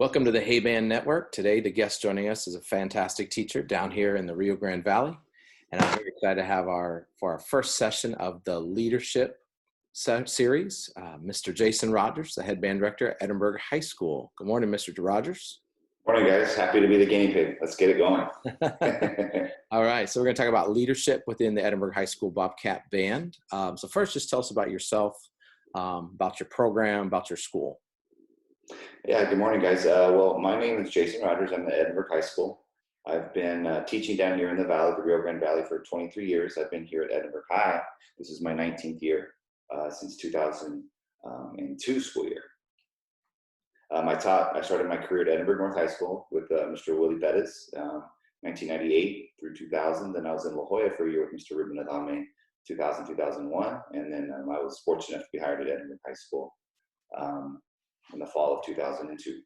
Welcome to the Hey Band Network. Today, the guest joining us is a fantastic teacher down here in the Rio Grande Valley. And I'm very excited to have for our first session of the leadership series, Mr. Jason Rogers, the head band director at Edinburg High School. Good morning, Mr. Rogers. Morning, guys. Happy to be the guinea pig. Let's get it going. All right, so we're going to talk about leadership within the Edinburg High School Bobcat Band. So first, just tell us about yourself, about your program, about your school. Yeah, good morning, guys. Well, my name is Jason Rogers. I'm at Edinburg High School. I've been teaching down here in the valley, the Rio Grande Valley, for 23 years. I've been here at Edinburg High. This is my 19th year since 2002 school year. I started my career at Edinburg North High School with Mr. Willie Bettis, 1998 through 2000. Then I was in La Jolla for a year with Mr. Ruben Adame, 2000, 2001. And then I was fortunate enough to be hired at Edinburg High School in the fall of 2002.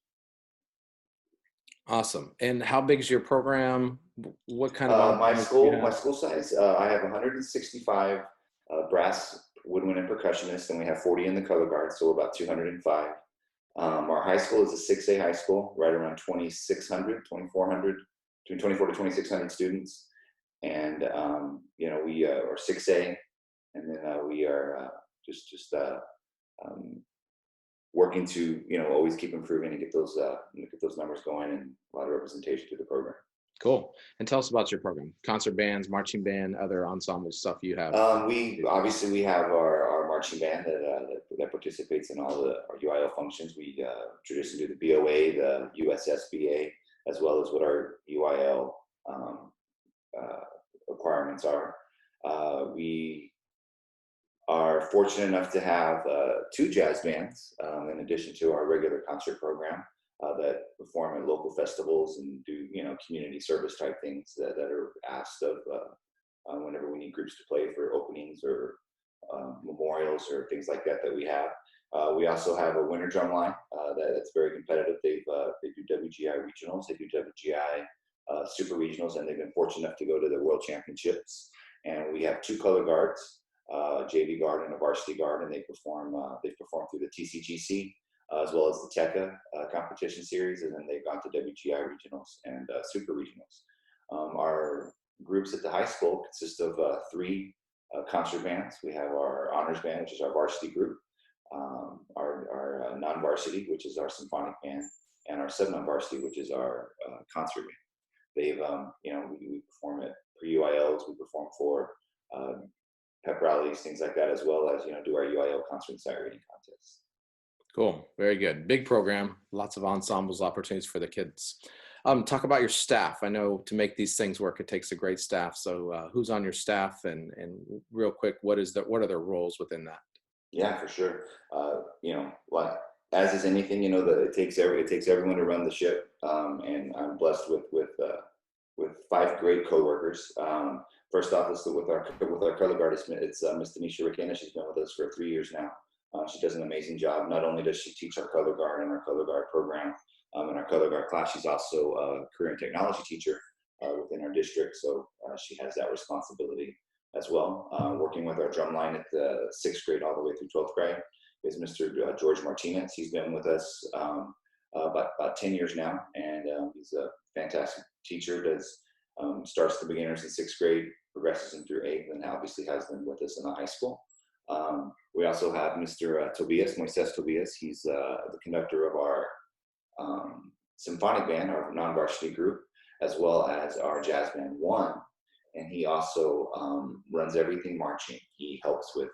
Awesome. And how big is your program? What kind of my school size? I have 165 brass, woodwind, and percussionists, and we have 40 in the color guard, so about 205. Our high school is a 6A high school, right around 2,400, between 24 to 2,600 students. And, we are 6A, and then we are just working to, always keep improving and get those numbers going, and a lot of representation through the program. Cool. And tell us about your program. Concert bands, marching band, other ensemble stuff you have. We have our marching band that participates in all our UIL functions. We traditionally do the BOA, the USSBA, as well as what our UIL requirements are. We are fortunate enough to have 2 jazz bands in addition to our regular concert program that perform at local festivals and do community service type things that are asked of whenever we need groups to play for openings or memorials or things like that we have. We also have a winter drum line that's very competitive. They do WGI regionals, they do WGI super regionals, and they've been fortunate enough to go to the world championships. And we have 2 color guards, JV guard and a varsity guard, and they've performed through the TCGC as well as the TECA competition series, and then they've gone to WGI regionals and super regionals. Our groups at the high school consist of 3 concert bands. We have our honors band, which is our varsity group, our non-varsity, which is our symphonic band, and our sub-non-varsity, which is our concert band. They've, we perform at pre-UILs, we perform for pep rallies, things like that, as well as, do our UIL concert and sight reading contests. Cool. Very good. Big program. Lots of ensembles, opportunities for the kids. Talk about your staff. I know to make these things work, it takes a great staff. So who's on your staff, and real quick, what are their roles within that? Yeah, for sure. As is anything, it takes everyone to run the ship. And I'm blessed with 5 great coworkers. First off, with our color guard, it's Ms. Denisha Rickena. She's been with us for 3 years now. She does an amazing job. Not only does she teach our color guard and our color guard program in our color guard class, she's also a career and technology teacher within our district. So she has that responsibility as well. Working with our drum line at the 6th grade all the way through 12th grade is Mr. George Martinez. He's been with us about 10 years now, and he's a fantastic teacher. Starts the beginners in 6th grade, progresses them through 8th, and obviously has them with us in the high school. We also have Mr. Moises Tobias. He's the conductor of our symphonic band, our non-varsity group, as well as our jazz band 1. And he also runs everything marching. He helps with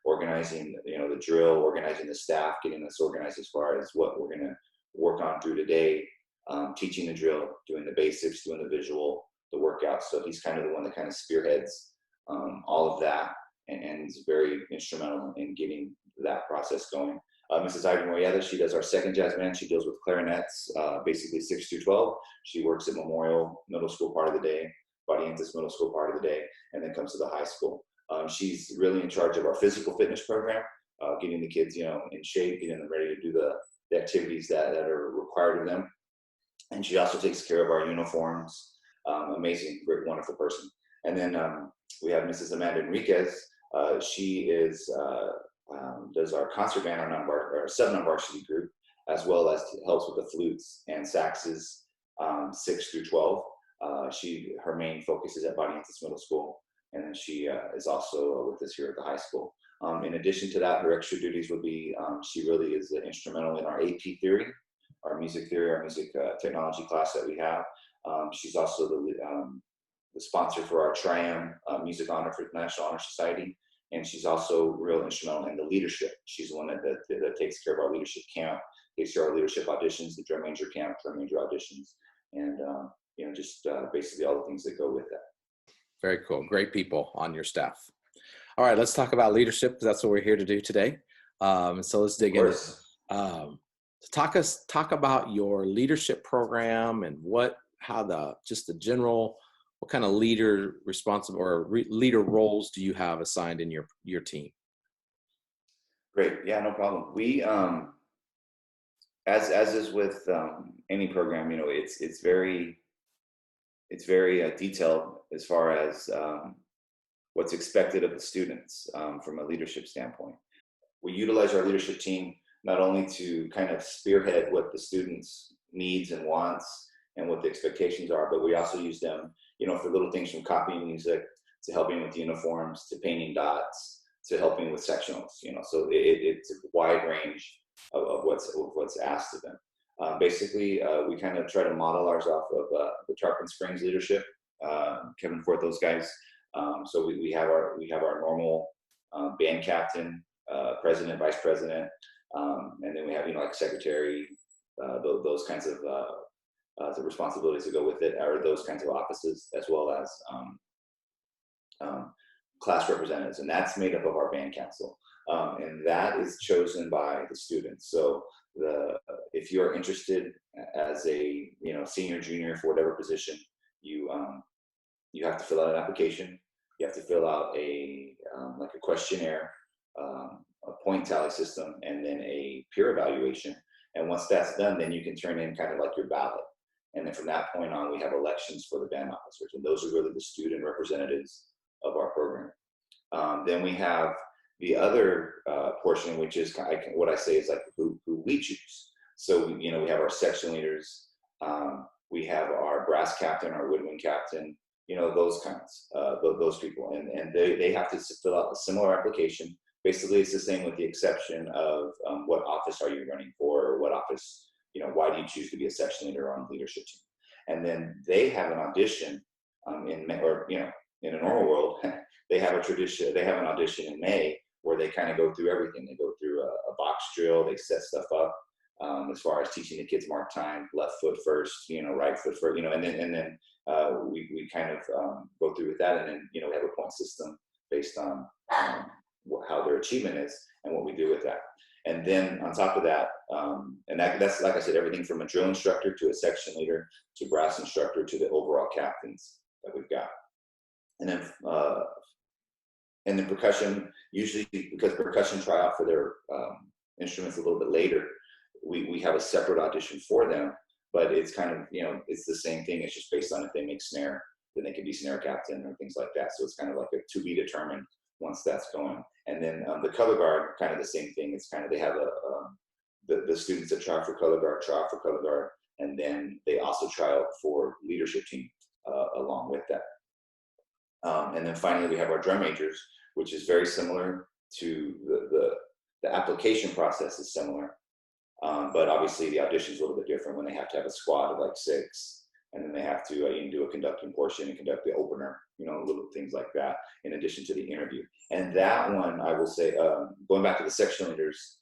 organizing, the drill, organizing the staff, getting us organized as far as what we're going to work on through today, teaching the drill, doing the basics, doing the visual, the workouts. So he's kind of the one that kind of spearheads all of that, and is very instrumental in getting that process going. Mrs. Ivy Moyeda, she does our 2nd jazz band. She deals with clarinets, basically 6 through 12. She works at Memorial Middle School part of the day, Barrientos Middle School part of the day, and then comes to the high school. She's really in charge of our physical fitness program, getting the kids, in shape, getting them ready to do the activities that are required of them. And she also takes care of our uniforms. Amazing, great, wonderful person. And then we have Mrs. Amanda Enriquez. She does our concert band, our sub-non-varsity group, as well as helps with the flutes and saxes 6 through 12. Her main focus is at Bonientos Middle School, and then she is also with us here at the high school. In addition to that, her extra duties would be she really is instrumental in our AP theory, our music technology class that we have. She's also the sponsor for our Triumph Music Honor for the National Honor Society, and she's also real instrumental in the leadership. She's the one that takes care of our leadership camp, takes care of our leadership auditions, the drum major camp, drum major auditions, and just basically all the things that go with that. Very cool. Great people on your staff. All right, let's talk about leadership, because that's what we're here to do today. So let's dig in. Talk about your leadership program and what kind of leader leader roles do you have assigned in your team? Great. Yeah, no problem. We, as is with any program, it's very detailed as far as what's expected of the students from a leadership standpoint. We utilize our leadership team not only to kind of spearhead what the students' needs and wants and what the expectations are, but we also use them, for little things from copying music to helping with uniforms to painting dots to helping with sectionals. So it's a wide range of what's asked of them. Basically, we kind of try to model ours off of the Tarpon Springs leadership, Kevin Ford, those guys. So we have our normal band captain, president, vice president, and then we have like secretary, those kinds of the responsibilities that go with it, or those kinds of offices, as well as class representatives, and that's made up of our band council, and that is chosen by the students. So if you are interested as a senior, junior, for whatever position, you have to fill out an application. You have to fill out a questionnaire, a point tally system, and then a peer evaluation. And once that's done, then you can turn in kind of like your ballot. And then from that point on, we have elections for the band officers, and those are really the student representatives of our program. Then we have the other portion, which is what I say is like who we choose. So we have our section leaders, we have our brass captain, our woodwind captain, those kinds, those people, and they have to fill out a similar application. Basically, it's the same with the exception of what office are you running for, or what office, why do you choose to be a section leader on the leadership team? And then they have an audition in a normal world, they have an audition in May where they kind of go through everything. They go through a box drill, they set stuff up as far as teaching the kids mark time, left foot first, right foot first, and then we kind of go through with that, and then we have a point system based on how their achievement is and what we do with that. And then on top of that, and that's, like I said, everything from a drill instructor to a section leader to brass instructor to the overall captains that we've got. And then percussion, usually because percussion try out for their instruments a little bit later, we have a separate audition for them, but it's kind of, it's the same thing. It's just based on if they make snare, then they can be snare captain or things like that. So it's kind of like a to be determined once that's going. And then the color guard, kind of the same thing. It's kind of, they have the students that try out for color guard, and then they also try out for leadership team along with that. And then finally, we have our drum majors, which is very similar to the application process is similar. But obviously the audition is a little bit different when they have to have a squad of like 6, and then they have to do a conducting portion and conduct the opener, little things like that, in addition to the interview. And that one, I will say, going back to the section leaders,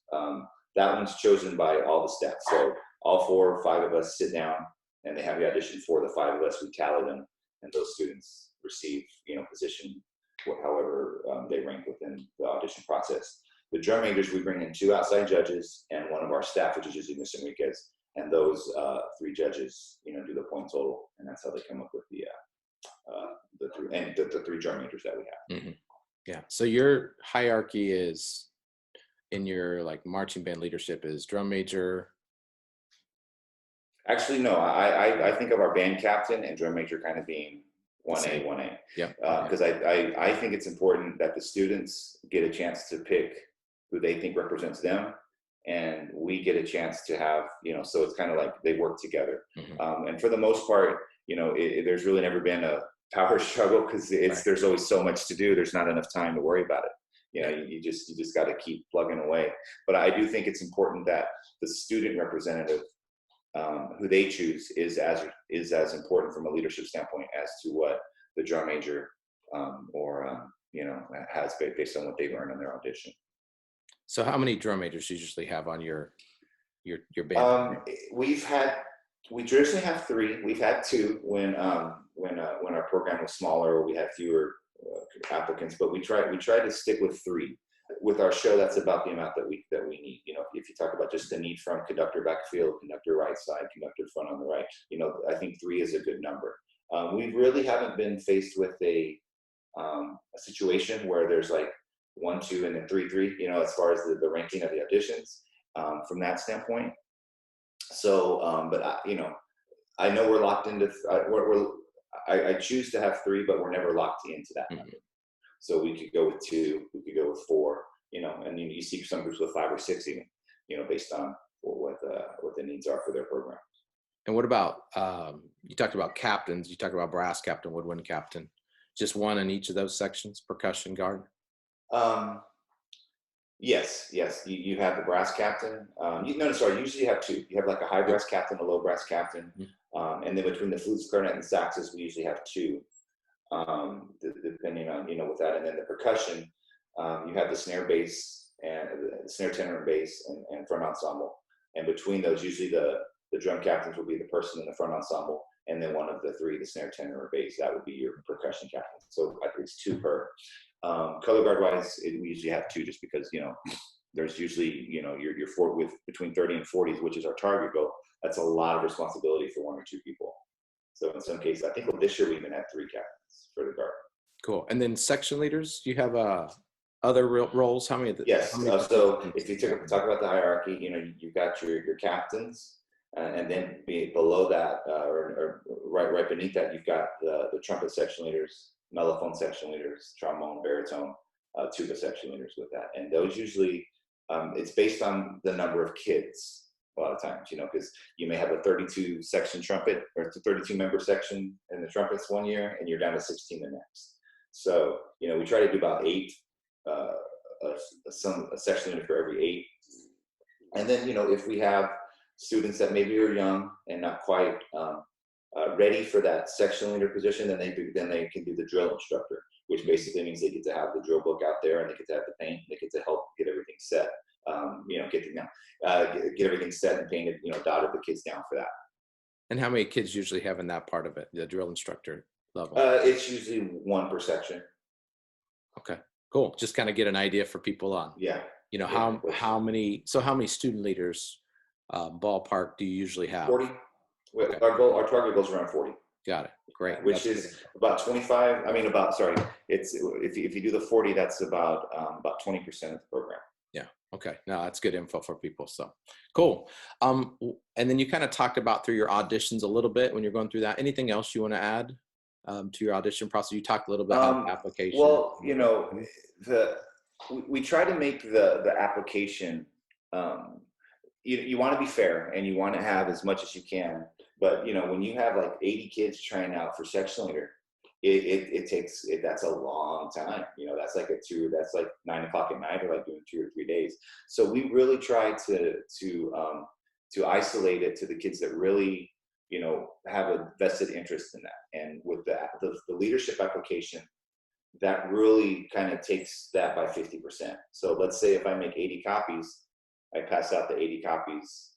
that one's chosen by all the staff. So all 4 or 5 of us sit down, and they have the audition for the 5 of us. We tally them, and those students receive, position, however they rank within the audition process. The drum majors, we bring in 2 outside judges and one of our staff, which is usually Ms. Enriquez, and those 3 judges, do the point total, and that's how they come up with the 3 drum majors that we have. Mm-hmm. Yeah. So your hierarchy is in your marching band leadership is drum major. Actually, no. I think of our band captain and drum major kind of being 1A, 1A. Yeah. Because I think it's important that the students get a chance to pick who they think represents them, and we get a chance to have, so it's kind of like they work together. Mm-hmm. And for the most part, there's really never been a power struggle because Right. there's always so much to do. There's not enough time to worry about it. You just got to keep plugging away. But I do think it's important that the student representative, who they choose, is as important from a leadership standpoint as to what the drum major has based on what they learned on their audition. So how many drum majors you usually have on your band? We traditionally have 3. We've had 2 when our program was smaller or we had fewer applicants, but we try to stick with 3. With our show, that's about the amount that we need. If you talk about just the need from conductor backfield, conductor right side, conductor front on the right, I think 3 is a good number. We really haven't been faced with a situation where there's like 1, 2, and then 3, 3. As far as the ranking of the auditions, from that standpoint. So, but I know we're locked into. I choose to have 3, but we're never locked into that number. Mm-hmm. So we could go with 2, we could go with 4, and you see some groups with 5 or 6 even, based on what the needs are for their program. And what about, you talked about captains, you talked about brass captain, woodwind captain, just one in each of those sections, percussion guard? Yes. You have the brass captain. Usually you have 2. You have like a high brass captain, a low brass captain. Mm-hmm. And then between the flutes, clarinet, and saxes, we usually have 2. Depending on with that, and then the percussion, you have the snare bass and the snare tenor and bass and front ensemble, and between those usually the drum captains will be the person in the front ensemble, and then one of the 3, the snare tenor or bass, that would be your percussion captain. So I think it's 2 per. Color guard wise, we usually have 2 just because there's usually you're with between 30 and 40s, which is our target goal. That's a lot of responsibility for 1 or 2 people. So in some cases, I think this year we even had 3 captains for the guard. Cool. And then section leaders, do you have other roles? How many of the? Yes. So if you talk about the hierarchy, you've got your captains, and then below that, or right beneath that, you've got the trumpet section leaders, mellophone section leaders, trombone, baritone, tuba section leaders with that. And those usually, it's based on the number of kids. A lot of times, because you may have a 32 section trumpet or it's a 32 member section in the trumpets one year, and you're down to 16 the next. So, we try to do about 8, a section leader for every 8. And then, if we have students that maybe are young and not quite ready for that section leader position, then they can do the drill instructor, which basically means they get to have the drill book out there, and they get to have the paint, they get to help get everything set. Get everything set and painted, dotted the kids down for that. And how many kids usually have in that part of it, the drill instructor level? It's usually 1 per section. Okay, cool. Just kind of get an idea for people on. Yeah. How many student leaders, ballpark, do you usually have? 40. Okay. Our target goes around 40. Got it. Great. Which is about 25. It's if you do the 40, that's about 20% of the program. Yeah. Okay. No, that's good info for people. So cool. And then you kind of talked about through your auditions a little bit when you're going through that. Anything else you want to add to your audition process? You talked a little bit about application. Well, we try to make the application. You want to be fair and you want to have as much as you can. But when you have like 80 kids trying out for section leader, that's a long time. That's like that's like 9 o'clock at night, or like doing 2 or 3 days. So we really try to isolate it to the kids that really have a vested interest in that. And with the leadership application, that really kind of takes that by 50%. So let's say if I make 80 copies, I pass out the 80 copies,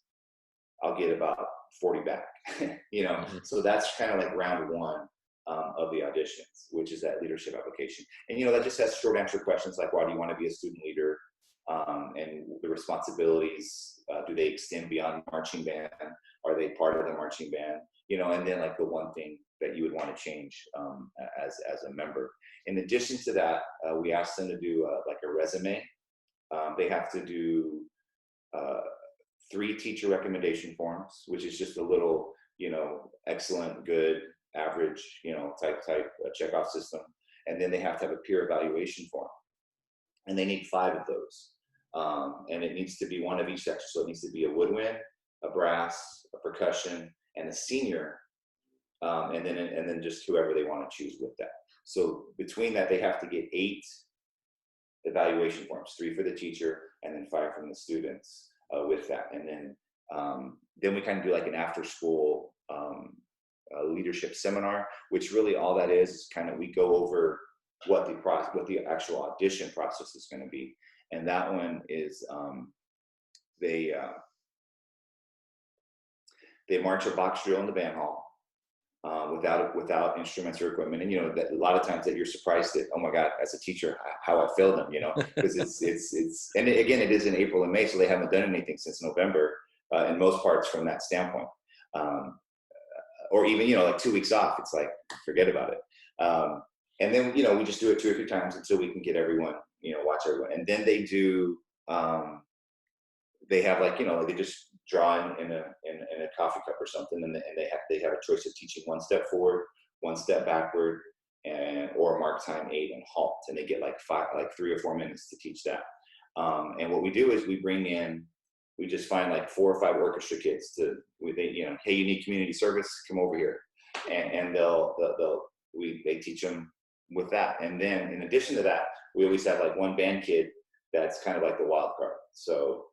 I'll get about 40 back. Mm-hmm. So that's kind of like round 1 of the auditions, which is that leadership application. And that just has short answer questions like, why do you want to be a student leader? And the responsibilities, do they extend beyond marching band? Are they part of the marching band? And then like the one thing that you would want to change as a member. In addition to that, we asked them to do like a resume. They have to do 3 teacher recommendation forms, which is just a little, excellent, good, average, type checkoff system. And then they have to have a peer evaluation form. And they need 5 of those. And it needs to be one of each section. So it needs to be a woodwind, a brass, a percussion, and a senior, and then just whoever they want to choose with that. So between that, they have to get 8 evaluation forms, 3 for the teacher, and then 5 from the students with that. And then we kind of do like an after-school leadership seminar, which really all that is kind of we go over what the actual audition process is going to be. And that one is they march a box drill in the band hall without instruments or equipment. And that a lot of times that you're surprised that, oh my God, as a teacher, how I failed them, because it's and again, it is in April and May, so they haven't done anything since November in most parts from that standpoint. Or even like 2 weeks off, it's like forget about it. And then we just do it 2 or 3 times until we can get everyone, watch everyone. And then they do they have like they just draw in a coffee cup or something, and they have a choice of teaching 1 step forward, 1 step backward, or mark time 8 and halt, and they get like 3 or 4 minutes to teach that. And what we do is we just find like 4 or 5 orchestra kids hey, you need community service, come over here, and they teach them with that. And then in addition to that, we always have like 1 band kid that's kind of like the wild card. So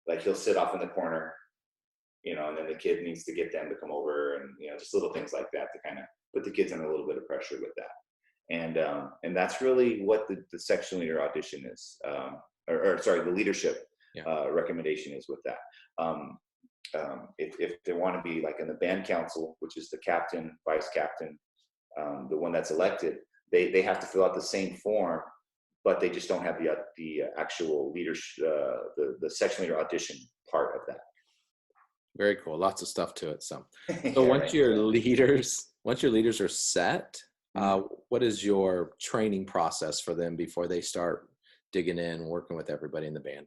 like he'll sit off in the corner, and then the kid needs to get them to come over, and just little things like that to kind of put the kids under a little bit of pressure with that. And that's really what the section leader audition is, the leadership recommendation is with that. If they want to be like in the band council, which is the captain, vice captain, the one that's elected, they have to fill out the same form, but they just don't have the actual leadership, the section leader audition part of that. Very cool. Lots of stuff to it. So Yeah, once your leaders are set, what is your training process for them before they start digging in, working with everybody in the band?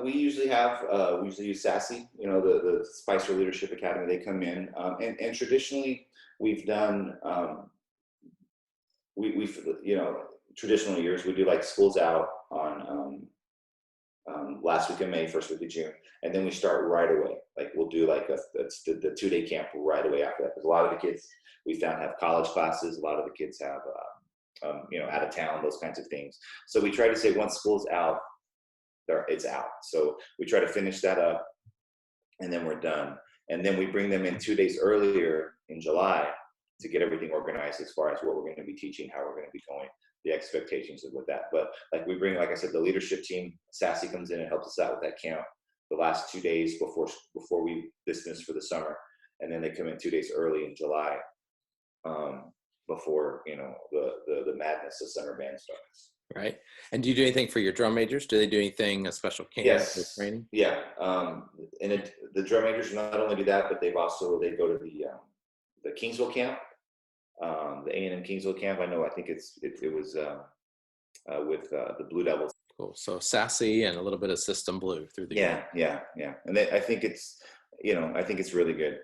We usually use SASE, the Spicer Leadership Academy. They come in, and traditionally we've done, we've traditional years we do like schools out on last week of May, first week of June, and then we start right away. Like we'll do like the 2-day camp right away after that, because a lot of the kids we found have college classes. A lot of the kids have out of town, those kinds of things. So we try to say once school's out, it's out. So we try to finish that up, and then we're done. And then we bring them in 2 days earlier in July to get everything organized as far as what we're going to be teaching, how we're going to be going, the expectations with that. But like we bring, like I said, the leadership team, Sassy comes in and helps us out with that camp the last 2 days before we dismiss for the summer. And then they come in 2 days early in July before, the madness of summer band starts. Right. And do you do anything for your drum majors? Do they do anything, a special camp or training? Yeah. And the drum majors not only do that, but they go to the Kingsville camp, the A&M Kingsville camp. I think it was with the Blue Devils. Cool. So Sassy and a little bit of System Blue through the camp. Yeah. And I think it's really good.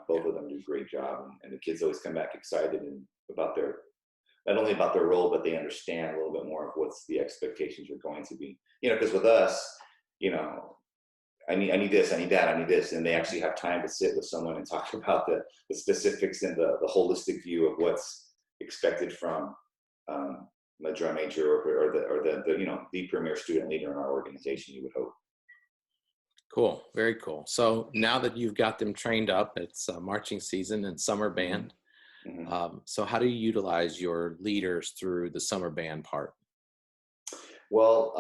Both of them do a great job, and the kids always come back excited and not only about their role, but they understand a little bit more of what's the expectations are going to be. Because with us, I need this, I need that, I need this, and they actually have time to sit with someone and talk about the specifics and the holistic view of what's expected from a drum major or the premier student leader in our organization, you would hope. Cool, very cool. So now that you've got them trained up, it's marching season and summer band. Mm-hmm. So how do you utilize your leaders through the summer band part? Well,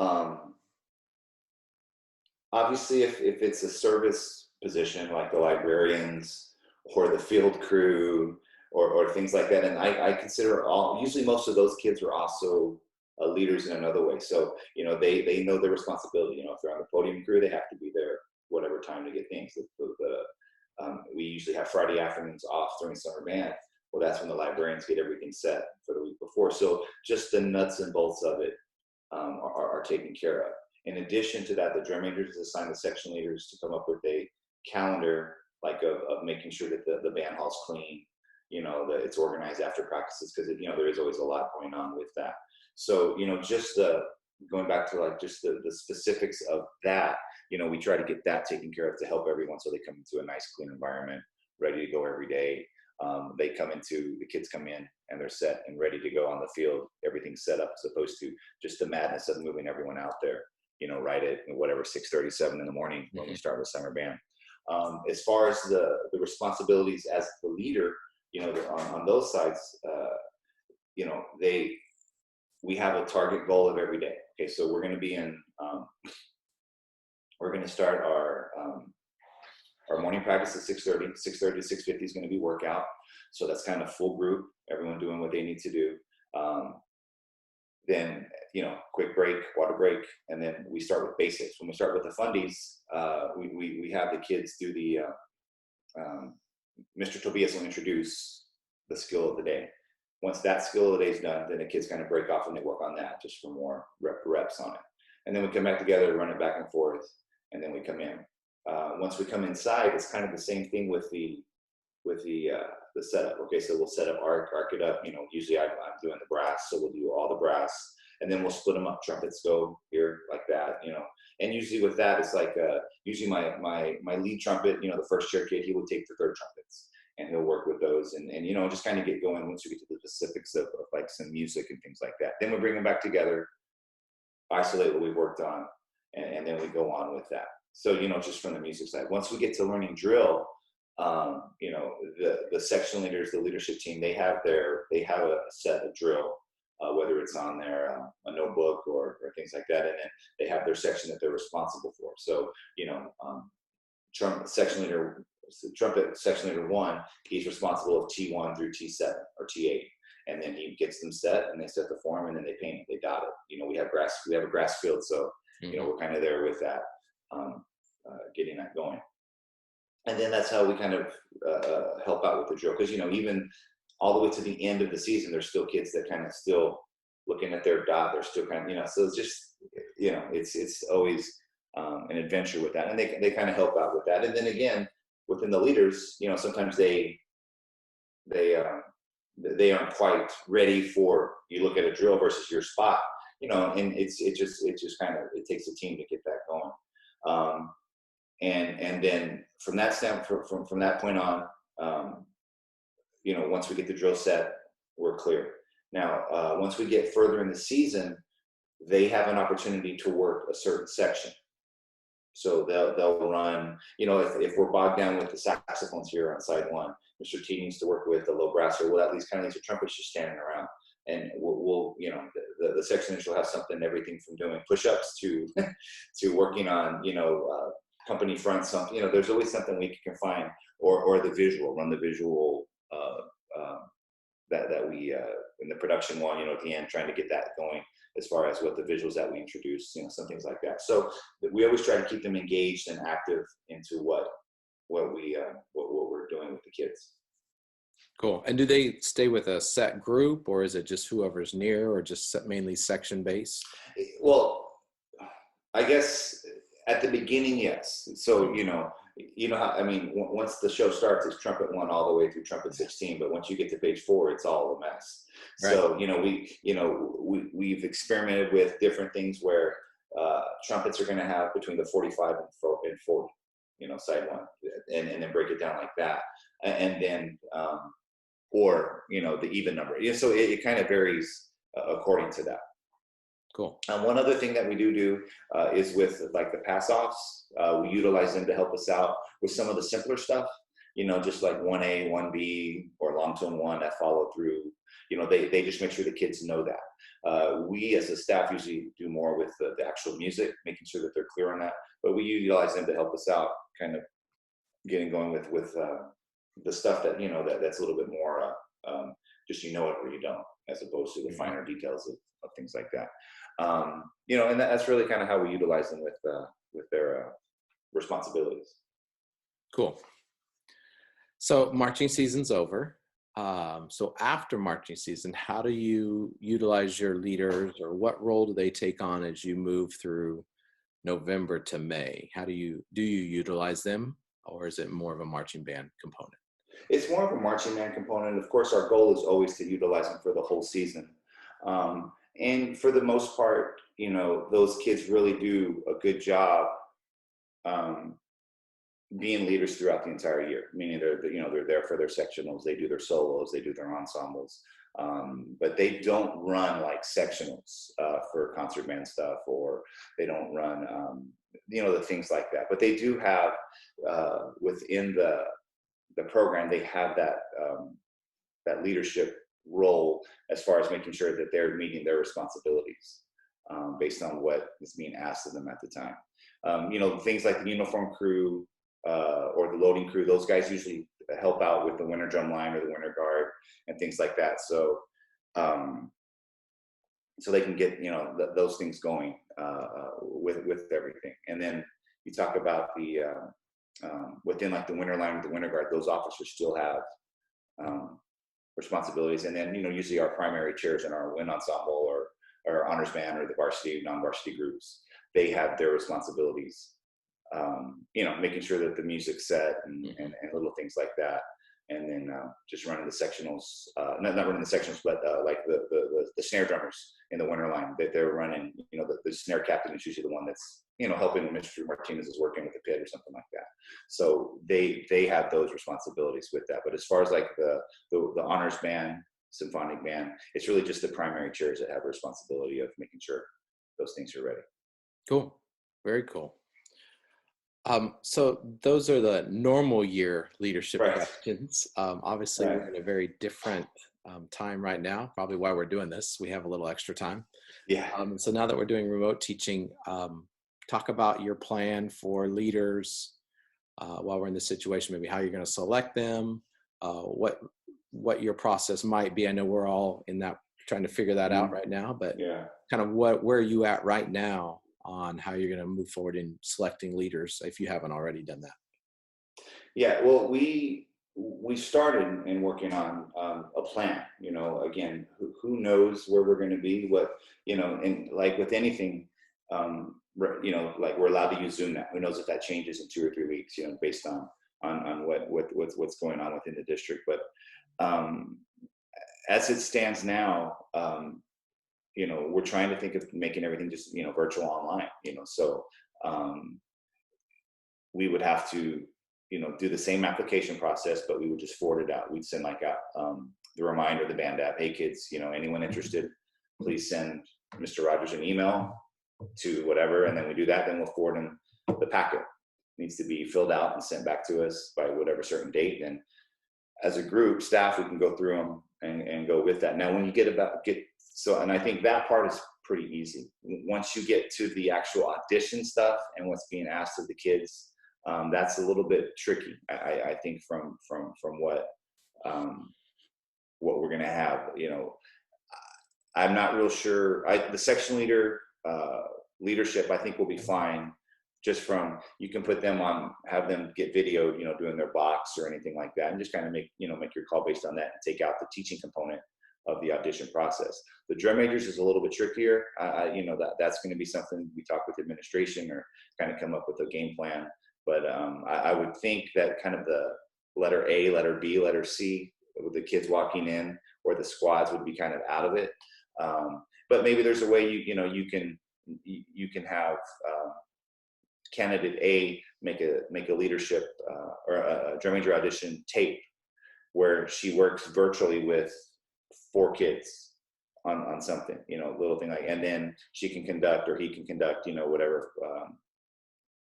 obviously if it's a service position like the librarians or the field crew or things like that, and I consider usually most of those kids are also leaders in another way. So, they know their responsibility. If they're on the podium crew, they have to be there whatever time to get things. We usually have Friday afternoons off during summer band. Well, that's when the librarians get everything set for the week before. So just the nuts and bolts of it are taken care of. In addition to that, the drum majors assign the section leaders to come up with a calendar, like of making sure that the band hall's clean, that it's organized after practices, because there is always a lot going on with that. So just the going back to like just the specifics of that, we try to get that taken care of to help everyone so they come into a nice, clean environment, ready to go every day. The kids come in and they're set and ready to go on the field. Everything's set up as opposed to just the madness of moving everyone out there, right at whatever, 6:37 in the morning when we start with summer band. As far as the responsibilities as the leader, on those sides, we have a target goal of every day. Okay, so we're going to be we're going to start our morning practice at 6:30 to 6:50 is going to be workout. So that's kind of full group, everyone doing what they need to do. Then, quick break, water break, and then we start with basics. When we start with the fundies, we have the kids do the, Mr. Tobias will introduce the skill of the day. Once that skill of the day is done, then the kids kind of break off and they work on that just for more reps on it. And then we come back together, run it back and forth, and then we come in. Once we come inside, it's kind of the same thing with the setup. Okay, so we'll set up, arc it up. Usually I'm doing the brass, so we'll do all the brass, and then we'll split them up. Trumpets go here like that, And usually with that, it's like usually my lead trumpet, the first chair kid, he will take the third trumpets, and he'll work with those, and just kind of get going once we get to the specifics of like some music and things like that. Then we bring them back together, isolate what we worked on, and then we go on with that. So, just from the music side. Once we get to learning drill, the section leaders, the leadership team, they have a set of drill, whether it's on their a notebook or things like that, and then they have their section that they're responsible for. So, trumpet section leader 1, he's responsible of T1 through T7 or T8. And then he gets them set, and they set the form, and then they paint it, they dot it. We have a grass field, so we're kind of there with that, getting that going. And then that's how we kind of help out with the drill, because even all the way to the end of the season, there's still kids that kind of still looking at their dot. They're still kind of so it's just it's always an adventure with that, and they kind of help out with that. And then again, within the leaders, sometimes they aren't quite ready for, you look at a drill versus your spot, and it just kind of, it takes a team to get that going. And then from that standpoint, from that point on, once we get the drill set, we're clear. Now, once we get further in the season, they have an opportunity to work a certain section. So they'll run, if we're bogged down with the saxophones here on side 1, Mr. T needs to work with the low brasser. Well, at least kind of leaves the trumpets just standing around. And we'll the section leaders will have something, everything from doing push-ups to working on, company front, something, there's always something we can find, or the visual, run the visual, that we, in the production one, at the end, trying to get that going, as far as what the visuals that we introduce, some things like that. So we always try to keep them engaged and active into what we're doing with the kids. Cool. And do they stay with a set group, or is it just whoever's near, or just mainly section based? Well, I guess at the beginning, yes. So, once the show starts, it's trumpet 1 all the way through trumpet 16. But once you get to page 4, it's all a mess. Right. So, we've experimented with different things where trumpets are going to have between the 45 and 40, side 1, and then break it down like that. And then, or, the even number. So it kind of varies according to that. Cool. One other thing that we do is with like the pass-offs. We utilize them to help us out with some of the simpler stuff, just like 1A, 1B, or long tone 1 that follow through. They just make sure the kids know that. We as a staff usually do more with the actual music, making sure that they're clear on that. But we utilize them to help us out, kind of getting going with the stuff that, that's a little bit more just it or you don't, as opposed to the finer details of things like that. And that's really kind of how we utilize them with their responsibilities. Cool. So marching season's over. So after marching season, how do you utilize your leaders, or what role do they take on as you move through November to May? How do you utilize them, or is it more of a marching band component? It's more of a marching band component. Of course, our goal is always to utilize them for the whole season. And for the most part, those kids really do a good job um, being leaders throughout the entire year. Meaning they're there for their sectionals, they do their solos, they do their ensembles, but they don't run like sectionals for concert band stuff, or they don't run the things like that. But they do have within the program, they have that leadership role as far as making sure that they're meeting their responsibilities based on what is being asked of them at the time. Things like the uniform crew or the loading crew, those guys usually help out with the winter drum line or the winter guard and things like that. So they can get those things going with everything. And then you talk about the within like the winter line or the winter guard, those officers still have responsibilities. And then usually our primary chairs in our wind ensemble or honors band or the varsity non-varsity groups, they have their responsibilities, making sure that the music's set and little things like that. And then just running the sectionals, not running the sectionals, but like the snare drummers in the winter line that they're running. The snare captain is usually the one that's helping when Mr. Martinez is working with the pit or something like that. So they have those responsibilities with that. But as far as like the honors band, symphonic band, it's really just the primary chairs that have a responsibility of making sure those things are ready. Cool. Very cool. So those are the normal year leadership questions. Obviously, we're in a very different time right now, probably why we're doing this. We have a little extra time. Yeah. So now that we're doing remote teaching, talk about your plan for leaders while we're in this situation, maybe how you're going to select them, what your process might be. I know we're all in that, trying to figure that out right now, but kind of where are you at right now on how you're going to move forward in selecting leaders if you haven't already done that? Yeah, well, we started in working on a plan. Again, who knows where we're going to be? And like with anything, like we're allowed to use Zoom now. Who knows if that changes in 2 or 3 weeks? Based on what's going on within the district. But as it stands now, we're trying to think of making everything just, virtual online, so we would have to, do the same application process, but we would just forward it out. We'd send like the reminder, the band app, hey kids, anyone interested, please send Mr. Rogers an email to whatever. And then we do that, then we'll forward them the packet. It needs to be filled out and sent back to us by whatever certain date. And as a group, staff, we can go through them and go with that. Now, when you and I think that part is pretty easy. Once you get to the actual audition stuff and what's being asked of the kids, that's a little bit tricky. I think from what we're going to have. I'm not real sure. The section leader leadership, I think, will be fine. Just from, you can put them on, have them get videoed, doing their box or anything like that, and just kind of make your call based on that and take out the teaching component of the audition process. The drum majors is a little bit trickier. That's going to be something we talk with administration or kind of come up with a game plan. But I would think that kind of the letter A, letter B, letter C, with the kids walking in, or the squads would be kind of out of it. But maybe there's a way you can have candidate A make a leadership or a drum major audition tape where she works virtually with 4 kids on something, little thing like, and then she can conduct or he can conduct, whatever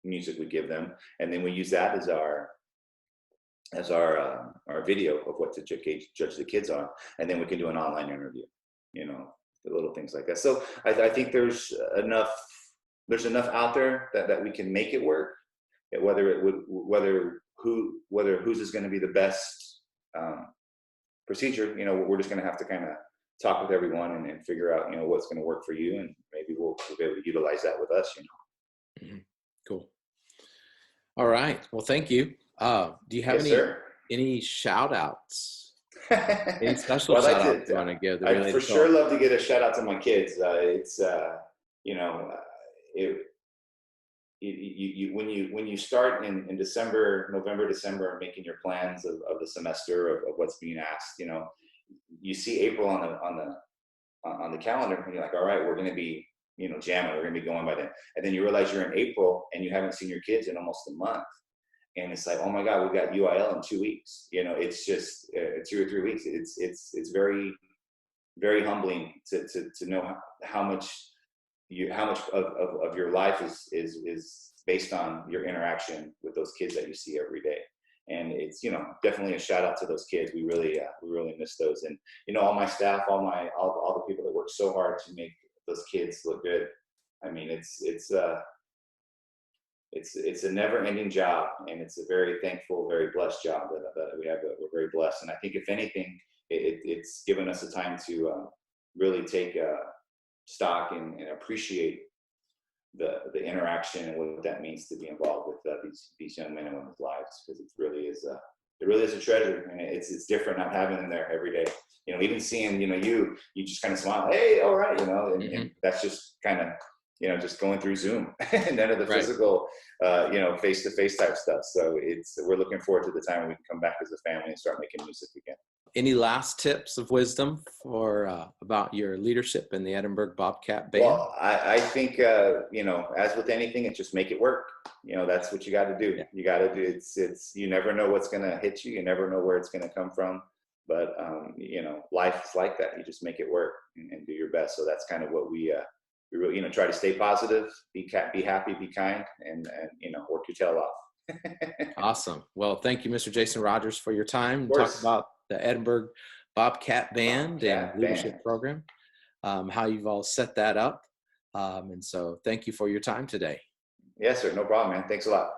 music we give them, and then we use that as our video of what to judge the kids on, and then we can do an online interview, the little things like that. So I think there's enough out there that we can make it work. Whether whose is going to be the best procedure, we're just going to have to kind of talk with everyone and figure out, what's going to work for you, and maybe we'll be able to utilize that with us. Mm-hmm. Cool. All right. Well, thank you. Do you have any shout outs? Any special shout outs you want to give? I'd for sure love to get a shout out to my kids. When you start in November, December, making your plans of the semester of what's being asked, you see April on on the calendar, and you're like, all right, we're going to be, jamming. We're going to be going by then. And then you realize you're in April and you haven't seen your kids in almost a month. And it's like, oh my God, we got UIL in 2 weeks. It's just 2 or 3 weeks. It's very, very humbling to know how much of your life is based on your interaction with those kids that you see every day. And it's, definitely a shout out to those kids. We really miss those. And, all my staff, all the people that work so hard to make those kids look good. I mean, it's a never ending job, and it's a very thankful, very blessed job that we have. We're very blessed. And I think if anything, it's given us a time to really take stock and appreciate the interaction and what that means to be involved with these young men and women's lives, because it really is a treasure, and it's different not having them there every day. Even seeing you just kind of smile, hey, all right, and that's just kind of just going through Zoom and none of the physical face-to-face type stuff. So we're looking forward to the time when we can come back as a family and start making music again. Any last tips of wisdom for about your leadership in the Edinburg Bobcat Band? Well, I think as with anything, it's just make it work. That's what you got to do. Yeah. You got to do it's you never know what's going to hit you. You never know where it's going to come from. But life is like that. You just make it work and do your best. So that's kind of what we really try to stay positive, be happy, be kind, and work your tail off. Awesome. Well, thank you, Mr. Jason Rogers, for your time. Talk about the Edinburg Bobcat Band and leadership program, how you've all set that up. And so thank you for your time today. Yes, sir. No problem, man. Thanks a lot.